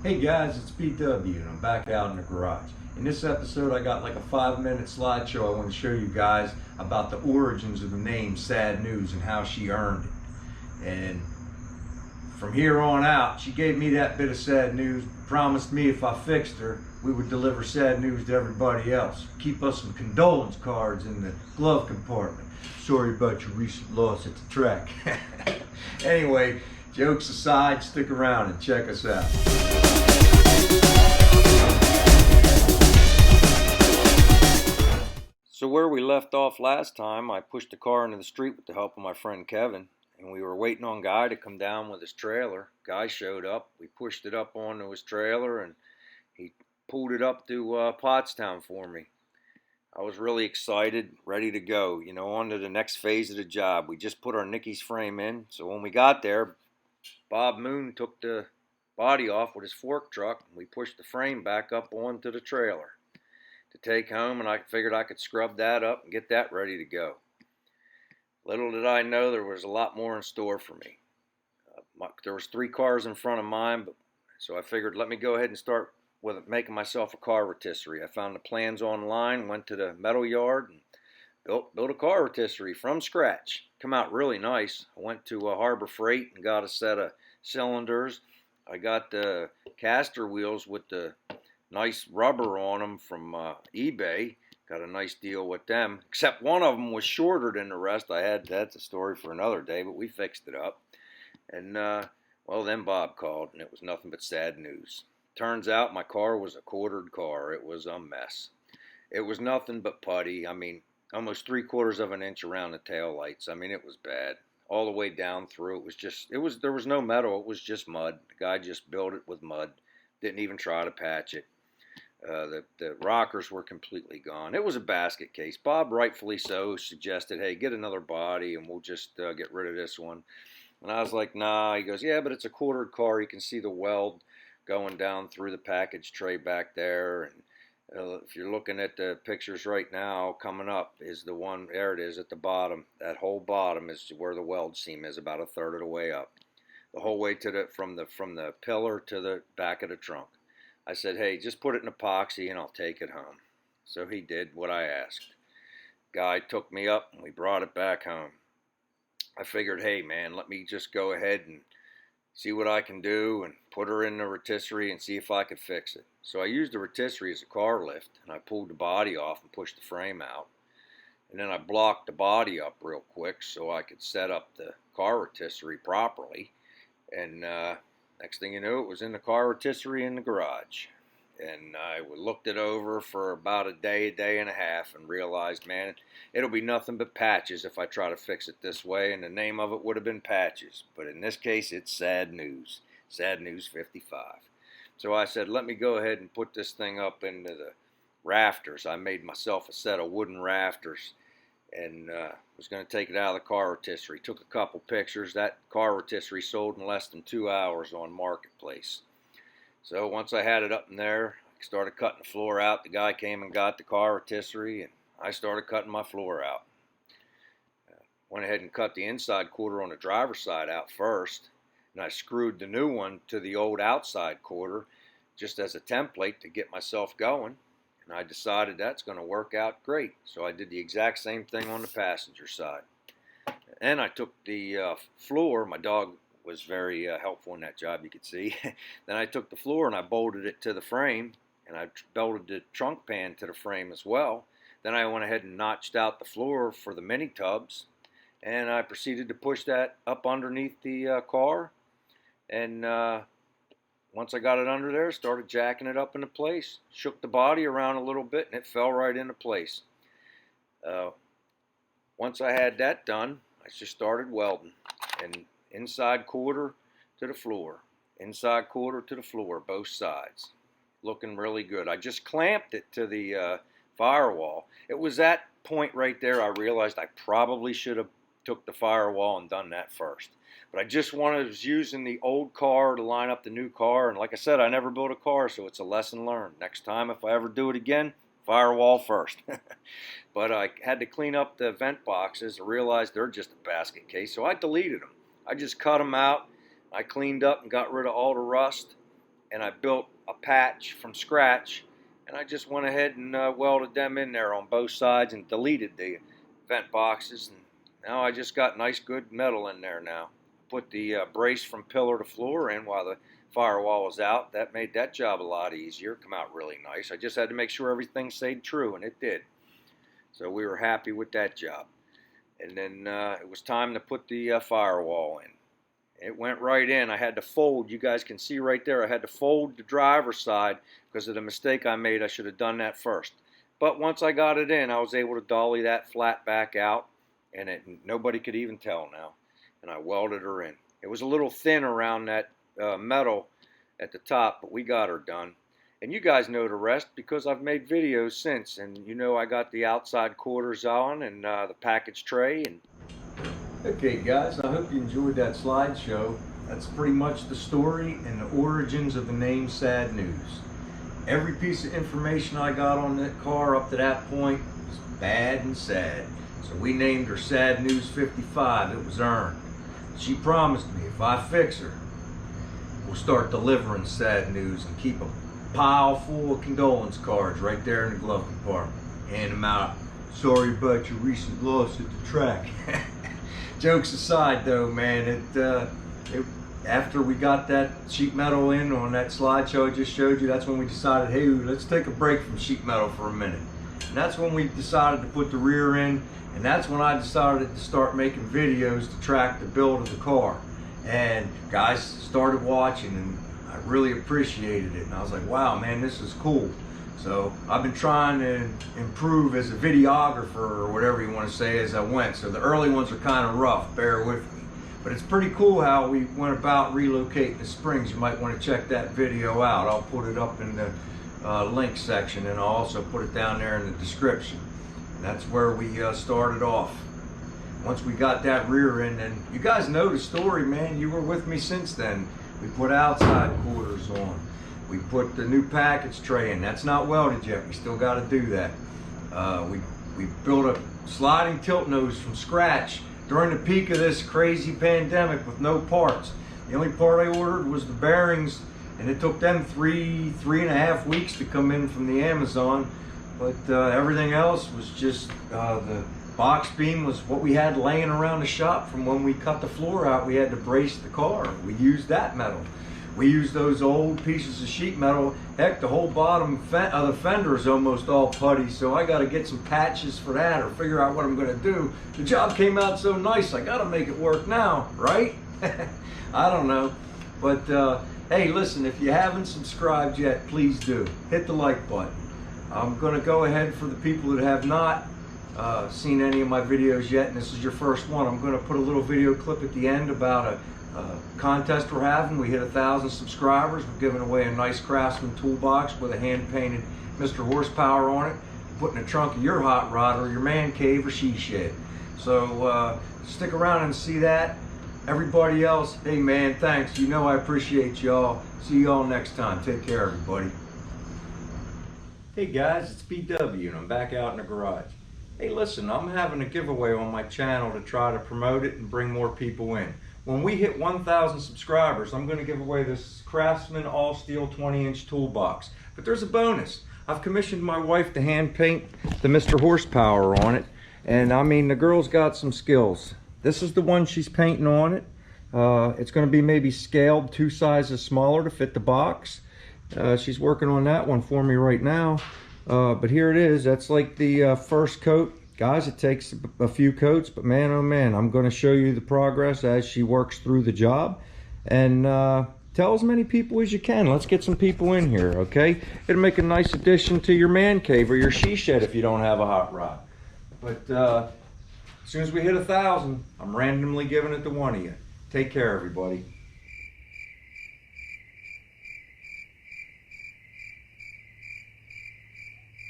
Hey guys, it's BW and I'm back out in the garage. In this episode, I got like a 5-minute slideshow I want to show you guys about the origins of the name Sad News and how she earned it. And from here on out, she gave me that bit of sad news, promised me if I fixed her, we would deliver sad news to everybody else. Keep us some condolence cards in the glove compartment. Sorry about your recent loss at the track. Anyway, jokes aside, stick around and check us out. So where we left off last time, I pushed the car into the street with the help of my friend Kevin, and we were waiting on Guy to come down with his trailer. Guy showed up. We pushed it up onto his trailer, and he pulled it up to Pottstown for me. I was really excited, ready to go, on to the next phase of the job. We just put our Nicky's frame in, so when we got there, Bob Moon took the body off with his fork truck, and we pushed the frame back up onto the trailer to take home, and I figured I could scrub that up and get that ready to go. Little did I know there was a lot more in store for me. There was 3 cars in front of mine, so I figured let me go ahead and start with making myself a car rotisserie. I found the plans online, went to the metal yard, and built a car rotisserie from scratch. Come out really nice. I went to Harbor Freight and got a set of cylinders. I got the caster wheels with the nice rubber on them from eBay. Got a nice deal with them, except one of them was shorter than the rest. That's a story for another day, but we fixed it up. And well, then Bob called, and it was nothing but sad news. Turns out my car was a quartered car. It was a mess. It was nothing but putty. I mean, almost 3/4 of an inch around the tail lights. I mean, it was bad all the way down through. There was no metal. It was just mud. The guy just built it with mud. Didn't even try to patch it. The rockers were completely gone. It was a basket case. Bob, rightfully so, suggested, hey, get another body and we'll just get rid of this one. And I was like, nah. He goes, yeah, but it's a quartered car. You can see the weld going down through the package tray back there. And if you're looking at the pictures right now, coming up is the one, there it is at the bottom. That whole bottom is where the weld seam is, about 1/3 of the way up. The whole way to from the pillar to the back of the trunk. I said, hey, just put it in epoxy and I'll take it home. So he did what I asked. Guy took me up and we brought it back home. I figured, hey, man, let me just go ahead and see what I can do and put her in the rotisserie and see if I could fix it. So I used the rotisserie as a car lift, and I pulled the body off and pushed the frame out. And then I blocked the body up real quick so I could set up the car rotisserie properly. And next thing you knew, it was in the car rotisserie in the garage. And I looked it over for about a day and a half, and realized, man, it'll be nothing but patches if I try to fix it this way, and the name of it would have been Patches. But in this case, it's Sad News. Sad News 55. So I said, let me go ahead and put this thing up into the rafters. I made myself a set of wooden rafters, and was going to take it out of the car rotisserie. Took a couple pictures. That car rotisserie sold in less than 2 hours on Marketplace. So once I had it up in there, I started cutting the floor out. The guy came and got the car rotisserie, and I started cutting my floor out. Went ahead and cut the inside quarter on the driver's side out first, and I screwed the new one to the old outside quarter just as a template to get myself going. And I decided that's going to work out great. So I did the exact same thing on the passenger side. And I took the floor. My dog was very helpful in that job, you could see. Then I took the floor and I bolted it to the frame, and I bolted the trunk pan to the frame as well. Then I went ahead and notched out the floor for the mini tubs, and I proceeded to push that up underneath the car. And once I got it under there, started jacking it up into place, shook the body around a little bit, and it fell right into place. Once I had that done, I just started welding, and inside quarter to the floor, inside quarter to the floor, both sides. Looking really good. I just clamped it to the firewall. It was that point right there I realized I probably should have took the firewall and done that first. But I just was using the old car to line up the new car, and like I said, I never built a car, so it's a lesson learned. Next time, if I ever do it again, firewall first. But I had to clean up the vent boxes. I realized they're just a basket case, so I deleted them. I just cut them out. I cleaned up and got rid of all the rust, and I built a patch from scratch, and I just went ahead and welded them in there on both sides and deleted the vent boxes, and now I just got nice good metal in there now. Put the brace from pillar to floor in while the firewall was out. That made that job a lot easier. Come out really nice. I just had to make sure everything stayed true, and it did. So we were happy with that job. And then it was time to put the firewall in. It went right in. I had to fold. You guys can see right there. I had to fold the driver's side because of the mistake I made. I should have done that first. But once I got it in, I was able to dolly that flat back out, and nobody could even tell now. And I welded her in. It was a little thin around that metal at the top, but we got her done. And you guys know the rest because I've made videos since, and you know I got the outside quarters on and the package tray. And okay guys, I hope you enjoyed that slideshow. That's pretty much the story and the origins of the name Sad News. Every piece of information I got on that car up to that point was bad and sad. So we named her Sad News 55. It was earned. She promised me if I fix her, we'll start delivering sad news and keep a pile full of condolence cards right there in the glove compartment. Hand them out. Sorry about your recent loss at the track. Jokes aside though, man, after we got that sheet metal in on that slideshow I just showed you, that's when we decided, hey, let's take a break from sheet metal for a minute. And that's when we decided to put the rear in, and that's when I decided to start making videos to track the build of the car. And guys started watching, and I really appreciated it. And I was like, wow, man, this is cool. So I've been trying to improve as a videographer, or whatever you want to say, as I went. So the early ones are kind of rough, bear with me. But it's pretty cool how we went about relocating the springs. You might want to check that video out. I'll put it up in the link section, and I'll also put it down there in the description. And that's where we started off. Once we got that rear in, and you guys know the story, man. You were with me since then. We put outside quarters on. We put the new package tray in. That's not welded yet. We still got to do that. We built a sliding tilt nose from scratch during the peak of this crazy pandemic with no parts. The only part I ordered was the bearings, and it took them three and a half weeks to come in from the Amazon. But everything else was just the box beam was what we had laying around the shop from when we cut the floor out. We had to brace the car. We used that metal. We used those old pieces of sheet metal. Heck, the whole bottom of the fender is almost all putty, so I got to get some patches for that or figure out what I'm going to do. The job came out so nice, I got to make it work now, right? I don't know. But hey, listen, if you haven't subscribed yet, please do. Hit the like button. I'm going to go ahead, for the people that have not seen any of my videos yet, and this is your first one, I'm going to put a little video clip at the end about a contest we're having. We hit 1,000 subscribers. We're giving away a nice Craftsman toolbox with a hand-painted Mr. Horsepower on it, put in the trunk of your hot rod or your man cave or she shed. So stick around and see that. Everybody else, hey man, thanks. You know I appreciate y'all. See y'all next time. Take care, everybody. Hey guys, it's BW, and I'm back out in the garage. Hey listen, I'm having a giveaway on my channel to try to promote it and bring more people in. When we hit 1,000 subscribers, I'm going to give away this Craftsman all steel 20-inch toolbox. But there's a bonus. I've commissioned my wife to hand paint the Mr. Horsepower on it. And I mean, the girl's got some skills. This is the one she's painting on it. It's going to be maybe scaled 2 sizes smaller to fit the box. She's working on that one for me right now. But here it is. That's like the first coat. Guys, it takes a few coats, but man, oh man, I'm going to show you the progress as she works through the job. And tell as many people as you can. Let's get some people in here, okay? It'll make a nice addition to your man cave or your she shed if you don't have a hot rod. But as soon as we hit 1,000, I'm randomly giving it to one of you. Take care, everybody.